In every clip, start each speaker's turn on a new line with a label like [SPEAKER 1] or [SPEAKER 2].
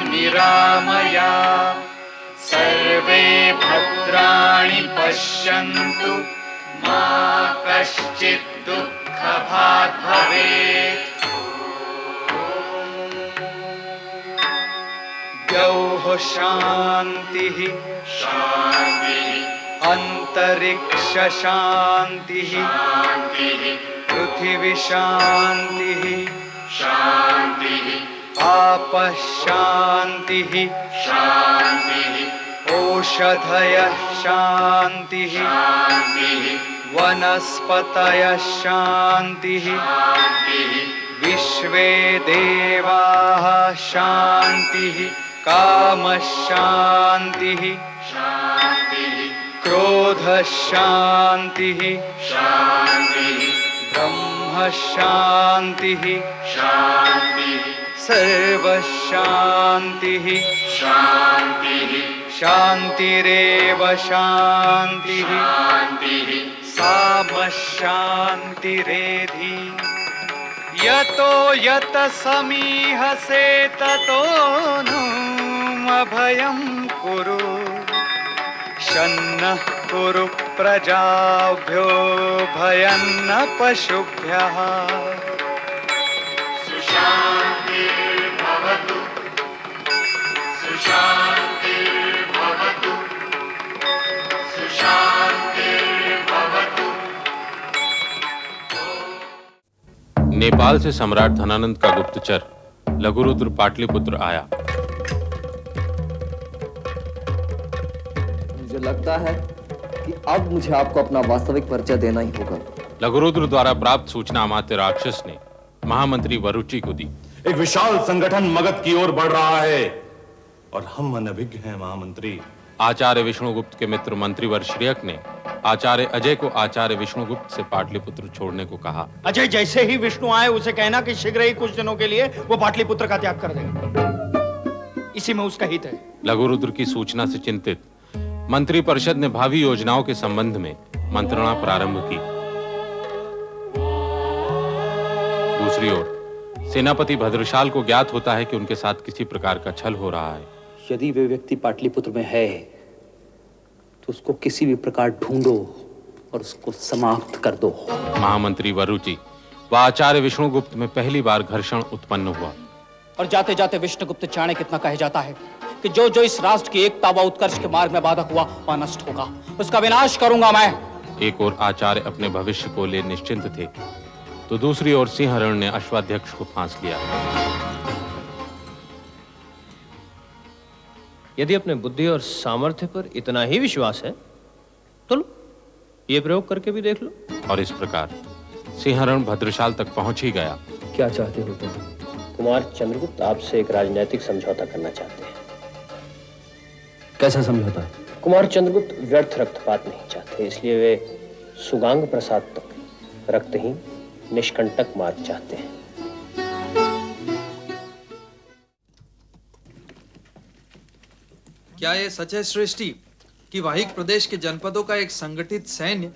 [SPEAKER 1] निरामया सर्वे भद्राणि पश्यन्तु मा कश्चित् दुःखभाग् भवेत्। द्यौः शान्तिः अन्तरिक्ष शान्तिः पृथिवी शान्तिः आपः शान्तिः ओषधयः शान्तिः वनस्पतयः शान्तिः विश्वे देवाः शान्तिः कामः शान्तिः क्रोधः शान्तिः ब्रह्म शान्तिः सर्वः शान्तिः शान्तिरेव शान्तिः साम शान्तिरेधि। यतो यत समीहसे ततो नो अभयं कुरु शन्नः कुरु प्रजाभ्यो भयं न पशुभ्यः। सुशान्तिर्भवतु सुशान्तिर्भवतु सुशान्तिर्भवतु।
[SPEAKER 2] नेपाल से सम्राट धनानंद का गुप्तचर लघुरुद्र पाटलिपुत्र आया।
[SPEAKER 3] मुझे लगता है कि अब मुझे आपको अपना वास्तविक परिचय देना ही होगा।
[SPEAKER 2] लघुरुद्र द्वारा प्राप्त सूचना अमात्य राक्षस ने महामंत्री वरुचि को दी।
[SPEAKER 4] एक विशाल संगठन मगध की ओर बढ़ रहा है और हम अनभिज्ञ हैं महामंत्री।
[SPEAKER 2] आचार्य विष्णुगुप्त के मित्र मंत्रीवर श्रेयक ने आचार्य अजय को आचार्य विष्णुगुप्त से पाटलिपुत्र छोड़ने को कहा।
[SPEAKER 5] अजय जैसे ही विष्णु आए उसे कहना कि शीघ्र ही कुछ दिनों के लिए वो पाटलिपुत्र का त्याग कर देगा, इसी में उसका हित है।
[SPEAKER 2] लघुरुद्र की सूचना से चिंतित मंत्री परिषद ने भावी योजनाओं के संबंध में मंत्रणा प्रारंभ की। दूसरी ओर सेनापति भद्रशाल को ज्ञात होता है कि उनके साथ किसी प्रकार का छल हो रहा है।
[SPEAKER 6] यदि वे व्यक्ति पाटलिपुत्र में है तो उसको किसी भी प्रकार ढूंढो और उसको समाप्त कर दो।
[SPEAKER 2] महामंत्री वरुचि व आचार्य विष्णुगुप्त में पहली बार घर्षण उत्पन्न हुआ
[SPEAKER 6] और जाते जाते विष्णुगुप्त चाणक्य कितना कह जाता है कि जो जो इस राष्ट्र की एकता व उत्कर्ष के मार्ग में बाधक हुआ वह नष्ट होगा, उसका विनाश करूंगा मैं।
[SPEAKER 2] एक ओर आचार्य अपने भविष्य को ले निश्चिंत थे तो दूसरी ओर सिंहरण ने अश्वाध्यक्ष को फांस लिया।
[SPEAKER 7] यदि अपने बुद्धि और सामर्थ्य पर इतना ही विश्वास है तो लो, ये प्रयोग करके भी देख लो।
[SPEAKER 2] और इस प्रकार सिंहरण भद्रशाल तक पहुंच ही गया।
[SPEAKER 6] क्या चाहते हो तुम?
[SPEAKER 7] कुमार चंद्रगुप्त आपसे एक राजनैतिक समझौता करना चाहते हैं।
[SPEAKER 6] कैसा समझौता?
[SPEAKER 7] कुमार चंद्रगुप्त व्यर्थ रक्तपात नहीं चाहते, इसलिए वे सुगांग प्रसाद तक रक्तहीन निष्कंटक मार्ग चाहते हैं।
[SPEAKER 8] क्या यह सच है श्रेष्ठी कि वाहिक प्रदेश के जनपदों का एक संगठित सैन्य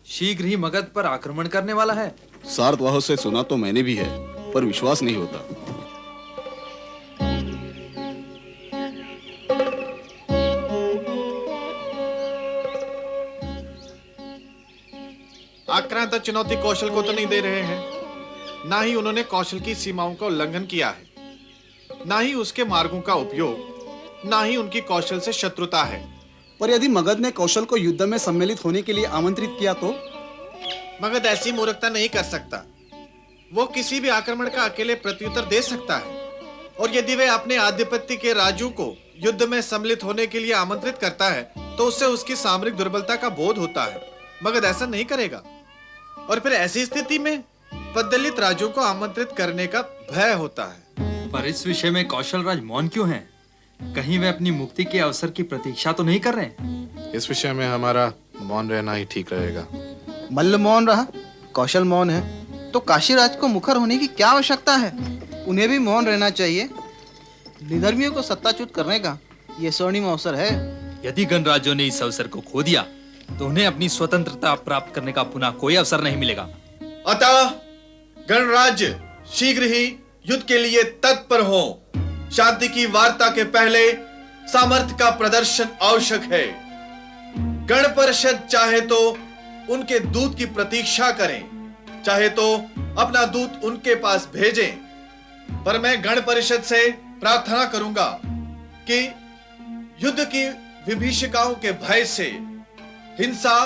[SPEAKER 8] शीघ्र ही मगध पर आक्रमण करने वाला है?
[SPEAKER 9] सार्थवाह से सुना तो मैंने भी है, पर विश्वास नहीं होता।
[SPEAKER 10] आक्रांता चुनौती कौशल को तो नहीं दे रहे हैं, ना ही उन्होंने कौशल की सीमाओं का उल्लंघन किया है, ना ही उसके मार्गों का उपयोग, ना ही उनकी कौशल से शत्रुता है।
[SPEAKER 9] पर यदि मगध ने कौशल को युद्ध में सम्मिलित होने के लिए आमंत्रित किया तो?
[SPEAKER 10] मगध ऐसी मूर्खता नहीं कर सकता। वो किसी भी आक्रमण का अकेले प्रत्युत्तर दे सकता है, और यदि वे अपने आधिपत्य के राज्यों को युद्ध में सम्मिलित होने के लिए आमंत्रित करता है तो उससे उसकी सामरिक दुर्बलता का बोध होता है। मगध ऐसा नहीं करेगा, और फिर ऐसी स्थिति में पददलित राज्यों को आमंत्रित करने का भय होता है।
[SPEAKER 8] पर इस विषय में कौशल राज मौन क्यों हैं? कहीं वे अपनी मुक्ति के अवसर की प्रतीक्षा तो नहीं कर रहे?
[SPEAKER 10] इस विषय में हमारा मौन रहना ही ठीक रहेगा।
[SPEAKER 11] मल्ल मौन रहा, कौशल मौन है, तो काशीराज को मुखर होने की क्या आवश्यकता है? उन्हें भी मौन रहना चाहिए। निधर्मियों को सत्ताच्युत करने का यह स्वर्णिम अवसर है।
[SPEAKER 8] यदि गणराज्यों ने इस अवसर को खो दिया तो उन्हें अपनी स्वतंत्रता प्राप्त करने का पुनः कोई अवसर नहीं मिलेगा।
[SPEAKER 10] अतः गणराज्य शीघ्र ही युद्ध के लिए तत्पर हो। शांति की वार्ता के पहले सामर्थ्य का प्रदर्शन आवश्यक है। गण परिषद चाहे तो उनके दूत की प्रतीक्षा करें, चाहे तो अपना दूत उनके पास भेजें, पर मैं गण परिषद से प्रार्थना करूंगा कि युद्ध की विभीषिकाओं के भय से, हिंसा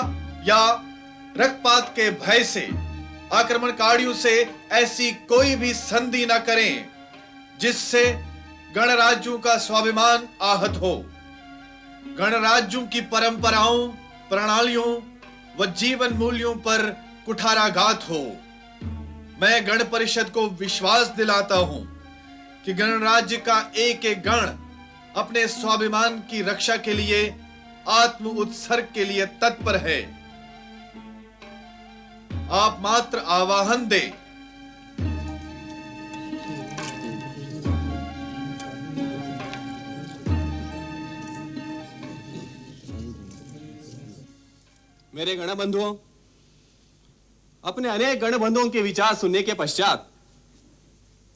[SPEAKER 10] या रक्तपात के भय से आक्रमणकारियों से ऐसी कोई भी संधि न करें जिससे गणराज्यों का स्वाभिमान आहत हो, गणराज्यों की परंपराओं, प्रणालियों व जीवन मूल्यों पर कुठाराघात हो। मैं गण परिषद को विश्वास दिलाता हूं कि गणराज्य का एक एक गण अपने स्वाभिमान की रक्षा के लिए आत्म उत्सर्ग के लिए तत्पर है। आप मात्र आवाहन दें।
[SPEAKER 12] मेरे गण बंधुओं, अपने अनेक गण बंधुओं के विचार सुनने के पश्चात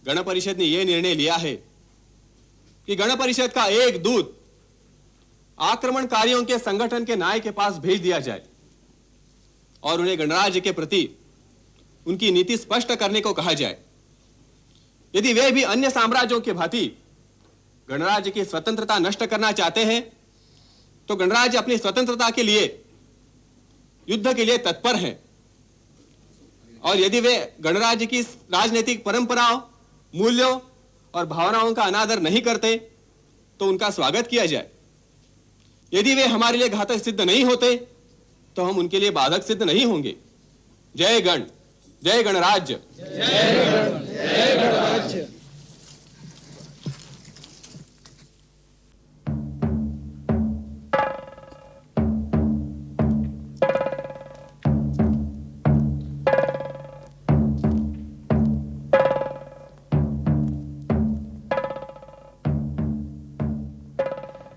[SPEAKER 12] गण परिषद ने यह निर्णय लिया है कि गण परिषद का एक दूत आक्रमणकारियों के संगठन के नायक के पास भेज दिया जाए और उन्हें गणराज्य के प्रति उनकी नीति स्पष्ट करने को कहा जाए। यदि वे भी अन्य साम्राज्यों के भांति गणराज्य की स्वतंत्रता नष्ट करना चाहते हैं तो गणराज्य अपनी स्वतंत्रता के लिए युद्ध के लिए तत्पर हैं, और यदि वे गणराज्य की राजनीतिक परंपराओं, मूल्यों और भावनाओं का अनादर नहीं करते तो उनका स्वागत किया जाए। यदि वे हमारे लिए घातक सिद्ध नहीं होते तो हम उनके लिए बाधक सिद्ध नहीं होंगे। जय गण, जय गणराज्य।
[SPEAKER 5] जय गणराज्य।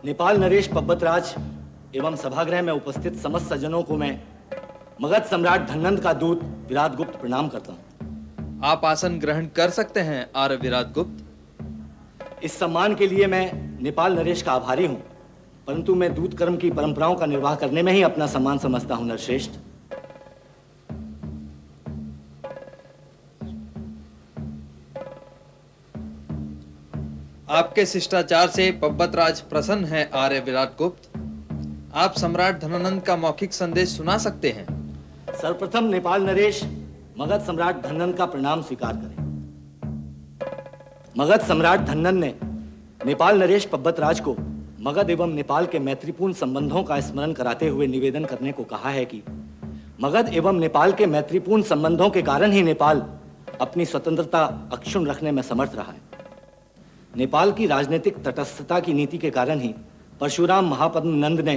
[SPEAKER 13] नेपाल नरेश पब्बतराज एवं सभागृह में उपस्थित समस्त सज्जनों को मैं मगध सम्राट धननंद का दूत विराट गुप्त प्रणाम करता हूं।
[SPEAKER 8] आप आसन ग्रहण कर सकते हैं आर्य विराट गुप्त।
[SPEAKER 13] इस सम्मान के लिए मैं नेपाल नरेश का आभारी हूं, परंतु मैं दूत कर्म की परंपराओं का निर्वाह करने में ही अपना सम्मान समझता हूं नरश्रेष्ठ।
[SPEAKER 8] आपके शिष्टाचार से पब्बतराज प्रसन्न है आर्य विराट गुप्त। आप सम्राट धनानंद का मौखिक संदेश सुना सकते हैं।
[SPEAKER 13] सर्वप्रथम नेपाल नरेश मगध सम्राट धननंद का प्रणाम स्वीकार करें। मगध सम्राट धननंद ने नेपाल नरेश पब्बतराज को मगध एवं नेपाल के मैत्रीपूर्ण संबंधों का स्मरण कराते हुए निवेदन करने को कहा है कि मगध एवं नेपाल के मैत्रीपूर्ण संबंधों के कारण ही नेपाल अपनी स्वतंत्रता अक्षुण्ण रखने में समर्थ रहा है। नेपाल की राजनीतिक तटस्थता की नीति के कारण ही परशुराम महापद्म नंद ने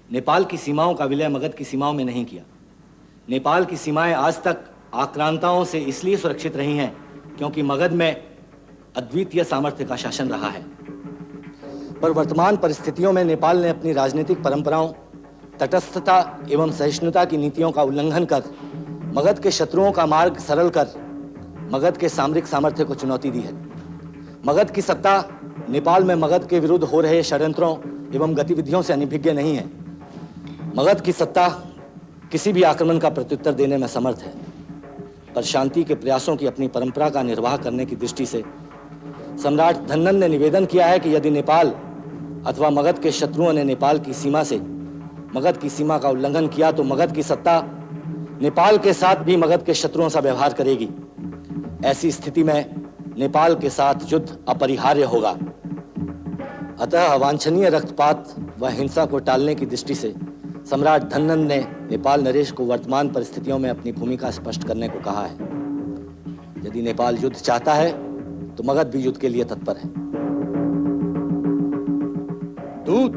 [SPEAKER 13] नेपाल की सीमाओं का विलय मगध की सीमाओं में नहीं किया। नेपाल की सीमाएं आज तक आक्रांताओं से इसलिए सुरक्षित रही हैं क्योंकि मगध में अद्वितीय सामर्थ्य का शासन रहा है। पर वर्तमान परिस्थितियों में नेपाल ने अपनी राजनीतिक परंपराओं, तटस्थता एवं सहिष्णुता की नीतियों का उल्लंघन कर मगध के शत्रुओं का मार्ग सरल कर मगध के सामरिक सामर्थ्य को चुनौती दी है। मगध की सत्ता नेपाल में मगध के विरुद्ध हो रहे षड्यंत्रों एवं गतिविधियों से अनभिज्ञ नहीं है। मगध की सत्ता किसी भी आक्रमण का प्रत्युत्तर देने में समर्थ है, पर शांति के प्रयासों की अपनी परंपरा का निर्वाह करने की दृष्टि से सम्राट धननंद ने निवेदन किया है कि यदि नेपाल अथवा मगध के शत्रुओं ने नेपाल की सीमा से मगध की सीमा का उल्लंघन किया तो मगध की सत्ता नेपाल के साथ भी मगध के शत्रुओं सा व्यवहार करेगी। ऐसी स्थिति में नेपाल के साथ युद्ध अपरिहार्य होगा। अतः अवांछनीय रक्तपात व हिंसा को टालने की दृष्टि से सम्राट धननंद ने नेपाल नरेश को वर्तमान परिस्थितियों में अपनी भूमिका स्पष्ट करने को कहा है। यदि नेपाल युद्ध चाहता है तो मगध भी युद्ध के लिए तत्पर है।
[SPEAKER 14] दूत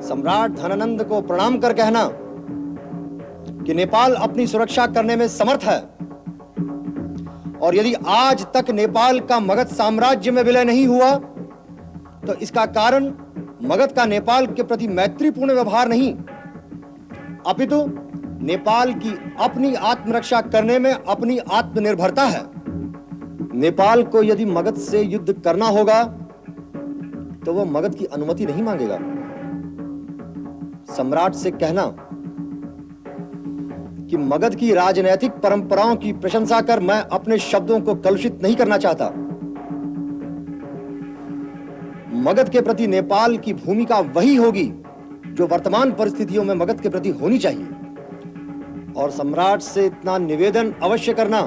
[SPEAKER 14] सम्राट धनानंद को प्रणाम कर कहना कि नेपाल अपनी सुरक्षा करने में समर्थ है, और यदि आज तक नेपाल का मगध साम्राज्य में विलय नहीं हुआ तो इसका कारण मगध का नेपाल के प्रति मैत्रीपूर्ण व्यवहार नहीं, अपितु नेपाल की अपनी आत्मरक्षा करने में अपनी आत्मनिर्भरता है। नेपाल को यदि मगध से युद्ध करना होगा तो वो मगध की अनुमति नहीं मांगेगा। सम्राट से कहना कि मगध की राजनैतिक परंपराओं की प्रशंसा कर मैं अपने शब्दों को कलुषित नहीं करना चाहता। मगध के प्रति नेपाल की भूमिका वही होगी जो वर्तमान परिस्थितियों में मगध के प्रति होनी चाहिए। और सम्राट से इतना निवेदन अवश्य करना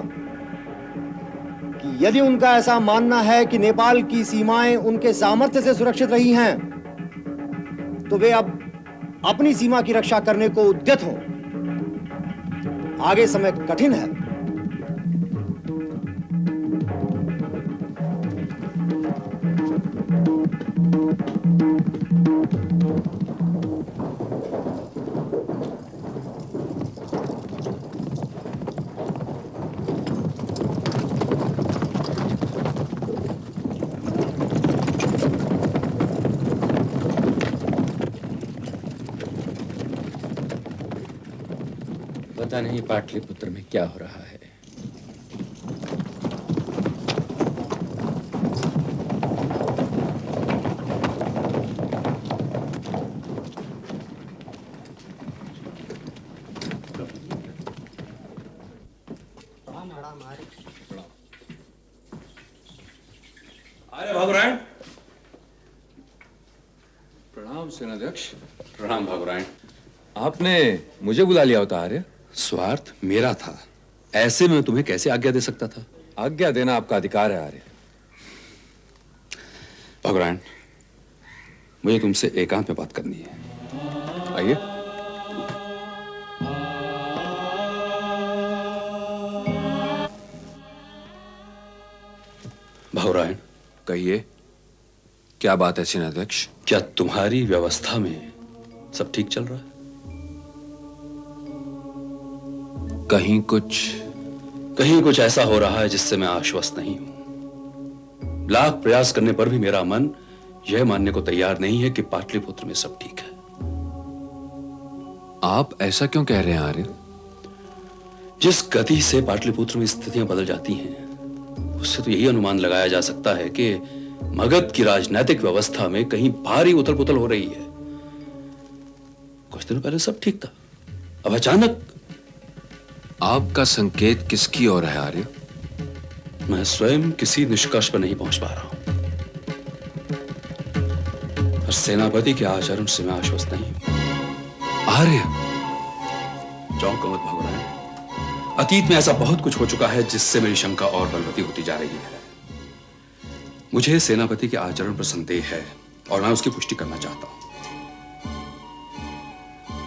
[SPEAKER 14] कि यदि उनका ऐसा मानना है कि नेपाल की सीमाएं उनके सामर्थ्य से सुरक्षित रही हैं, तो वे अब अपनी सीमा की रक्षा करने को उद्यत हों। आगे समय कठिन है।
[SPEAKER 15] पता नहीं पाटलिपुत्र में क्या हो रहा है।
[SPEAKER 16] अरे भागुरायण।
[SPEAKER 15] प्रणाम सेनाध्यक्ष। प्रणाम भागुरायण। आपने मुझे बुला लिया होता आर्य?
[SPEAKER 16] स्वार्थ मेरा था, ऐसे में तुम्हें कैसे आज्ञा दे सकता था?
[SPEAKER 15] आज्ञा देना आपका अधिकार है आर्य।
[SPEAKER 16] भागुरायण, मुझे तुमसे एकांत में बात करनी है।
[SPEAKER 15] आइए।
[SPEAKER 16] भागुरायण,
[SPEAKER 15] कहिए, क्या बात है सेनाध्यक्ष?
[SPEAKER 16] क्या तुम्हारी व्यवस्था में सब ठीक चल रहा है?
[SPEAKER 15] कहीं कुछ
[SPEAKER 16] ऐसा हो रहा है जिससे मैं आश्वस्त नहीं हूं। लाख प्रयास करने पर भी मेरा मन यह मानने को तैयार नहीं है कि पाटलिपुत्र में सब ठीक है।
[SPEAKER 15] आप ऐसा क्यों कह रहे हैं आर्य?
[SPEAKER 16] जिस गति से पाटलिपुत्र में स्थितियां बदल जाती हैं, उससे तो यही अनुमान लगाया जा सकता है कि मगध की राजनीतिक व्यवस्था में कहीं भारी उथल पुथल हो रही है। कुछ दिनों पहले सब ठीक था, अब अचानक।
[SPEAKER 15] आपका संकेत किसकी ओर है आर्य?
[SPEAKER 16] मैं स्वयं किसी निष्कर्ष पर नहीं पहुंच पा रहा हूं। पर सेनापति के आचरण से मैं आश्वस्त नहीं हूं।
[SPEAKER 15] आर्य,
[SPEAKER 16] जाओ मत भागुरायण। अतीत में ऐसा बहुत कुछ हो चुका है जिससे मेरी शंका और बलवती होती जा रही है। मुझे सेनापति के आचरण पर संदेह है और मैं उसकी पुष्टि करना चाहता हूं।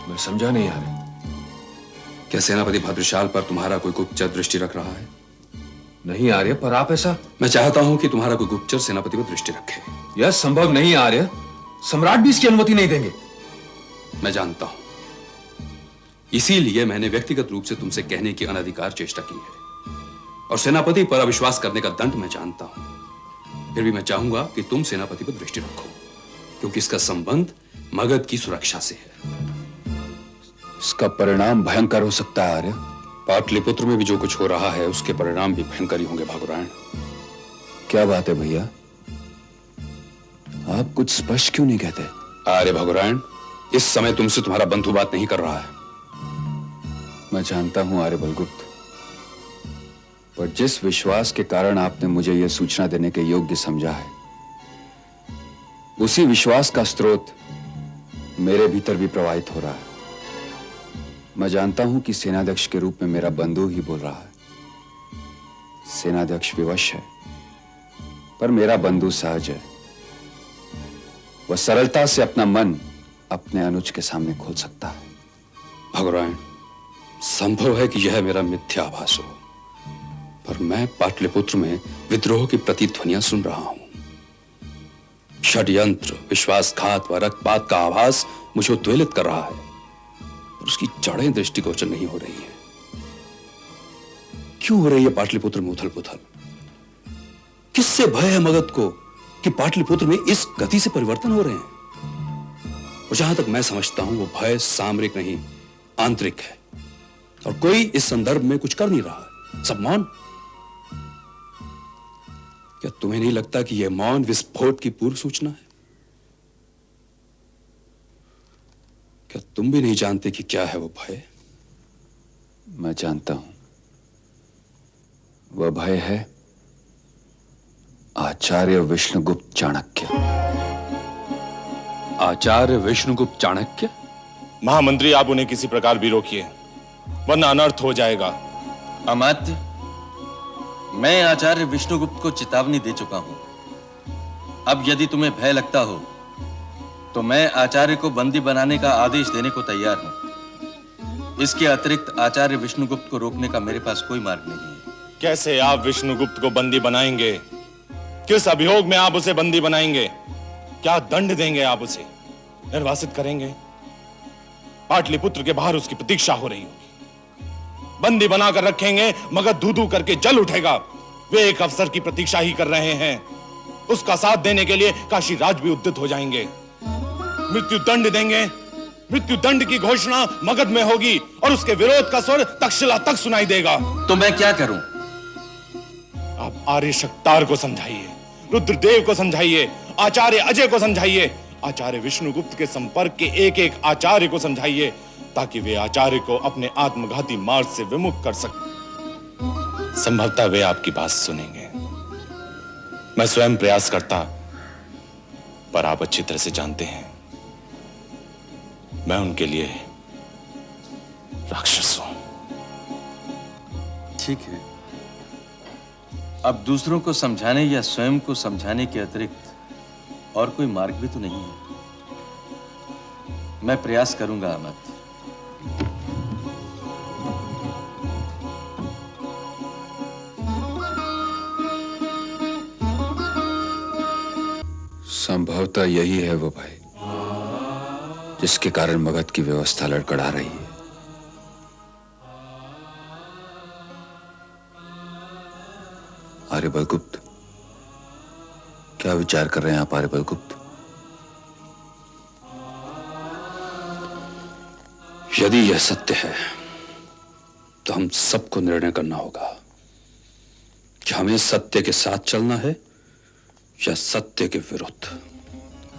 [SPEAKER 15] मैं समझा नहीं आर्य।
[SPEAKER 16] क्या सेनापति भद्रशाल पर तुम्हारा कोई गुप्तचर दृष्टि रख रहा है?
[SPEAKER 15] नहीं आर्य, पर आप ऐसा।
[SPEAKER 16] मैं चाहता हूं कि तुम्हारा कोई गुप्तचर सेनापति पर दृष्टि रखे।
[SPEAKER 15] यह संभव नहीं आर्य। सम्राट भी इसकी अनुमति नहीं देंगे।
[SPEAKER 16] मैं जानता हूं, इसीलिए मैंने व्यक्तिगत रूप से तुमसे कहने की अनधिकार चेष्टा की है। और सेनापति पर अविश्वास करने का दंड मैं जानता हूं। फिर भी मैं चाहूंगा कि तुम सेनापति पर दृष्टि रखो, क्योंकि इसका संबंध मगध की सुरक्षा से है।
[SPEAKER 15] इसका परिणाम भयंकर हो सकता है आर्य।
[SPEAKER 16] पाटलिपुत्र में भी जो कुछ हो रहा है उसके परिणाम भी भयंकर ही होंगे भागुरायण।
[SPEAKER 15] क्या बात है भैया? आप कुछ स्पष्ट क्यों नहीं कहते?
[SPEAKER 16] अरे भागुरायण, इस समय तुमसे तुम्हारा बंधु बात नहीं कर रहा है।
[SPEAKER 15] मैं जानता हूं आर्य बलगुप्त, पर जिस विश्वास के कारण आपने मुझे यह सूचना देने के योग्य समझा है, उसी विश्वास का स्रोत मेरे भीतर भी प्रवाहित हो रहा है। मैं जानता हूं कि सेनाध्यक्ष के रूप में मेरा बंधु ही बोल रहा है। सेनाध्यक्ष विवश है, पर मेरा बंधु सहज है। वह सरलता से अपना मन अपने अनुज के सामने खोल सकता है।
[SPEAKER 16] भागुरायण, संभव है कि यह मेरा मिथ्याभास हो, पर मैं पाटलिपुत्र में विद्रोह की प्रतिध्वनियां सुन रहा हूं। षड्यंत्र, विश्वासघात व रक्तपात का आभास मुझे उद्वेलित कर रहा है, पर उसकी जड़ें दृष्टिगोचर नहीं हो रही हैं। क्यों हो रही है पाटलिपुत्र में उथल पुथल? किससे भय है मगध को कि पाटलिपुत्र में इस गति से परिवर्तन हो रहे हैं? और जहां तक मैं समझता हूं वो भय सामरिक नहीं, आंतरिक है, और कोई इस संदर्भ में कुछ कर नहीं रहा है। सब मौन। क्या तुम्हें नहीं लगता कि यह मौन विस्फोट की पूर्व सूचना है? क्या तुम भी नहीं जानते कि क्या है वो भय?
[SPEAKER 15] मैं जानता हूं। वह भय है आचार्य विष्णुगुप्त चाणक्य।
[SPEAKER 16] आचार्य विष्णुगुप्त चाणक्य?
[SPEAKER 4] महामंत्री, आप उन्हें किसी प्रकार भी रोकिए, वरना अनर्थ हो जाएगा।
[SPEAKER 17] अमात्य, मैं आचार्य विष्णुगुप्त को चेतावनी दे चुका हूं। अब यदि तुम्हें भय लगता हो तो मैं आचार्य को बंदी बनाने का आदेश देने को तैयार हूं। इसके अतिरिक्त आचार्य विष्णुगुप्त को रोकने का मेरे पास कोई मार्ग नहीं है।
[SPEAKER 4] कैसे आप विष्णुगुप्त को बंदी बनाएंगे? किस अभियोग में आप उसे बंदी बनाएंगे? क्या दंड देंगे? आप उसे निर्वासित करेंगे? पाटलिपुत्र के बाहर उसकी प्रतीक्षा हो रही होगी। बंदी बनाकर रखेंगे, मगध धू धू करके जल उठेगा। वे एक अफसर की प्रतीक्षा ही कर रहे हैं। उसका साथ देने के लिए काशी राज भी उद्यत हो जाएंगे। मृत्यु दंड देंगे। मृत्यु दंड की घोषणा मगध में होगी और उसके विरोध का स्वर तक्षशिला तक सुनाई देगा।
[SPEAKER 17] तो मैं क्या करूं?
[SPEAKER 4] आप आर्य शक्तार को समझाइए, रुद्रदेव को समझाइए, आचार्य अजय को समझाइए, आचार्य विष्णुगुप्त के संपर्क के एक एक आचार्य को समझाइए, ताकि वे आचार्य को अपने आत्मघाती मार्ग से विमुख कर सकें। संभवतः वे आपकी बात सुनेंगे। मैं स्वयं प्रयास करता, पर आप अच्छी तरह से जानते हैं मैं उनके लिए राक्षस हूं।
[SPEAKER 17] ठीक है, अब दूसरों को समझाने या स्वयं को समझाने के अतिरिक्त और कोई मार्ग भी तो नहीं है। मैं प्रयास करूंगा अमत।
[SPEAKER 15] संभवतः यही है वो भय जिसके कारण मगध की व्यवस्था लड़खड़ा रही है। आर्यबलगुप्त, क्या विचार कर रहे हैं आप आर्यबलगुप्त?
[SPEAKER 16] यदि यह सत्य है तो हम सबको निर्णय करना होगा कि हमें सत्य के साथ चलना है या सत्य के विरुद्ध।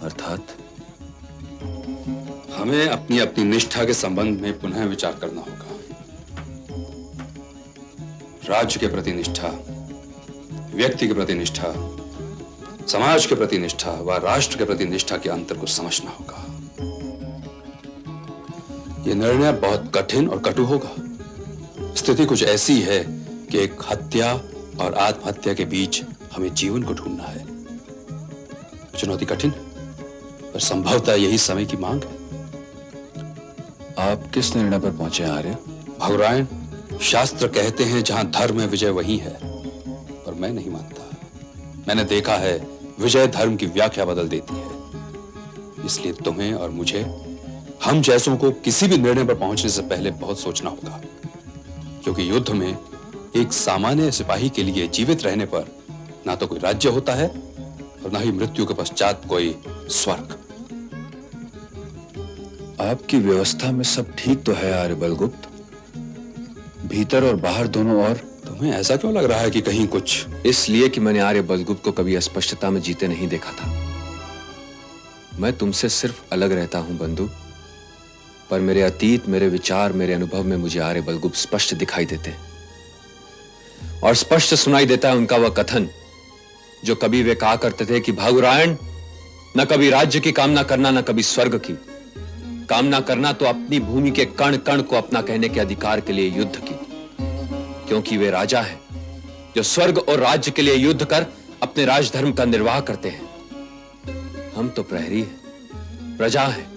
[SPEAKER 15] अर्थात
[SPEAKER 16] हमें अपनी अपनी निष्ठा के संबंध में पुनः विचार करना होगा। राज्य के प्रति निष्ठा, व्यक्ति के प्रति निष्ठा, समाज के प्रति निष्ठा व राष्ट्र के प्रति निष्ठा के अंतर को समझना होगा। यह निर्णय बहुत कठिन और कटु होगा। स्थिति कुछ ऐसी है कि एक हत्या और आत्महत्या के बीच हमें जीवन को ढूंढना है। चुनौती कठिन, पर संभवतः यही समय की मांग है।
[SPEAKER 15] आप किस निर्णय पर पहुंचे आर्य?
[SPEAKER 16] भगुरायन, शास्त्र कहते हैं जहां धर्म है वहीं वही है, पर मैं नहीं मानता। मैंने देखा है विजय धर्म की व्याख्या बदल देती है। इसलिए तुम्हें और मुझे, हम जैसों को किसी भी निर्णय पर पहुंचने से पहले बहुत सोचना होगा, क्योंकि युद्ध में एक सामान्य सिपाही के लिए जीवित रहने पर ना तो कोई राज्य होता है और ना ही मृत्यु के पश्चात कोई स्वर्ग।
[SPEAKER 15] आपकी व्यवस्था में सब ठीक तो है आर्यबलगुप्त, भीतर और बाहर दोनों। और
[SPEAKER 16] तुम्हें ऐसा क्यों लग रहा है कि कहीं कुछ?
[SPEAKER 15] इसलिए कि मैंने आर्यबलगुप्त को कभी अस्पष्टता में जीते नहीं देखा था। मैं तुमसे सिर्फ अलग रहता हूं बंधु, पर मेरे अतीत, मेरे विचार, मेरे अनुभव में मुझे आर्यबलगुप्त स्पष्ट दिखाई देते हैं। और स्पष्ट सुनाई देता है उनका वह कथन जो कभी वे कहा करते थे कि भागुरायण, न कभी राज्य की कामना करना, न कभी स्वर्ग की कामना करना, तो अपनी भूमि के कण कण को अपना कहने के अधिकार के लिए युद्ध की, क्योंकि वे राजा हैं जो स्वर्ग और राज्य के लिए युद्ध कर अपने राजधर्म का निर्वाह करते हैं। हम तो प्रहरी हैं, प्रजा हैं,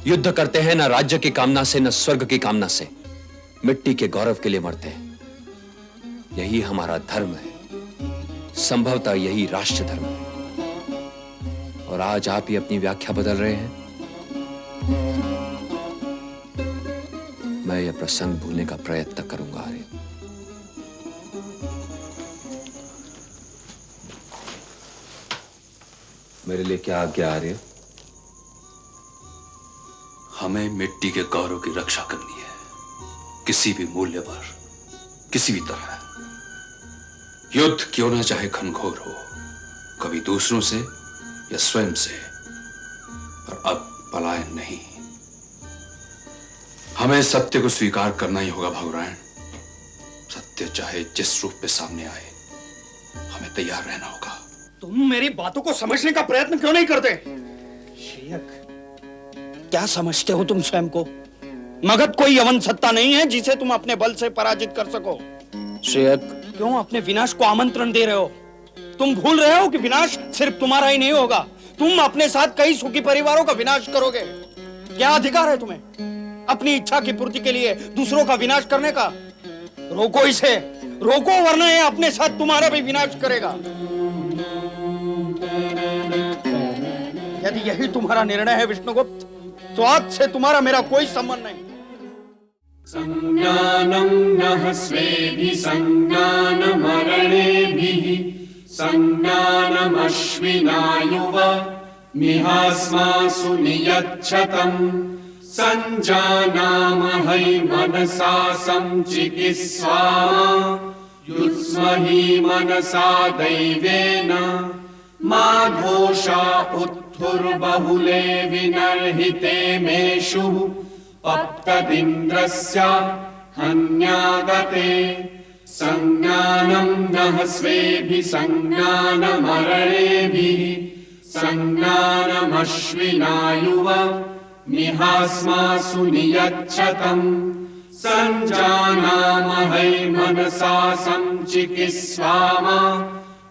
[SPEAKER 15] युद्ध करते हैं न राज्य की कामना से, न स्वर्ग की कामना से, मिट्टी के गौरव के लिए मरते हैं। यही हमारा धर्म है, संभवतः यही राष्ट्र धर्म है। और आज आप ही अपनी व्याख्या बदल रहे हैं। मैं यह प्रसंग भूलने का प्रयत्न करूंगा आर्य। मेरे लिए क्या आज्ञा आर्य?
[SPEAKER 16] हमें मिट्टी के गौरव की रक्षा करनी है, किसी भी मूल्य पर, किसी भी तरह। युद्ध क्यों ना चाहे घनघोर हो, कभी दूसरों से या स्वयं से, और अब पलायन नहीं। हमें सत्य को स्वीकार करना ही होगा भागुरायण। सत्य चाहे जिस रूप में सामने आए, हमें तैयार रहना होगा।
[SPEAKER 5] तुम मेरी बातों को समझने का प्रयत्न क्यों नहीं करते? क्या समझते हो तुम स्वयं को? मगध कोई यवन सत्ता नहीं है जिसे तुम अपने बल से पराजित कर सको। श्रेयक, क्यों अपने विनाश को आमंत्रण दे रहे हो? तुम भूल रहे हो कि विनाश सिर्फ तुम्हारा ही नहीं होगा, तुम अपने साथ कई सुखी परिवारों का विनाश करोगे। क्या अधिकार है तुम्हें अपनी इच्छा की पूर्ति के लिए दूसरों का विनाश करने का? रोको इसे, रोको, वरना ये अपने साथ तुम्हारा भी विनाश करेगा। यदि यही तुम्हारा निर्णय है विष्णुगुप्त, तो आज से तुम्हारा मेरा कोई संबंध नहीं।
[SPEAKER 1] संज्ञानं नः स्वेभिः संज्ञानमरणेभिः संज्ञानमश्विनायुव मिहास्मासु नियच्छतम् संजानामहै मनसा संचिकित्सा युत्स्महि मनसा दैवेन माघोषा उत्थुर्बहुले विनर्हिते मेषु अप्तदिन्द्रस्य हन्यागते संज्ञानं नः स्वेभिः संज्ञानमरणेभिः संज्ञानमश्विनायुव मिहास्मासु नियच्छतम् संजानामहै मनसा संचिकित्स्वामा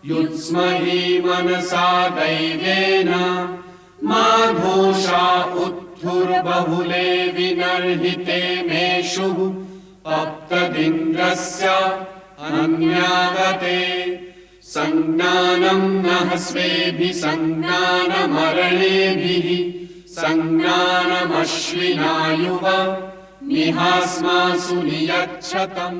[SPEAKER 1] युत्स्महि मनसा दैवेन माघोषा उत्थुर्बहुले विनर्हिते मेषु अप्तदिन्द्रस्य अन्यागते संज्ञानं नः स्वेभिः संज्ञानमरणेभिः संज्ञानमश्विनायुव मिहास्मासु नियच्छतम्।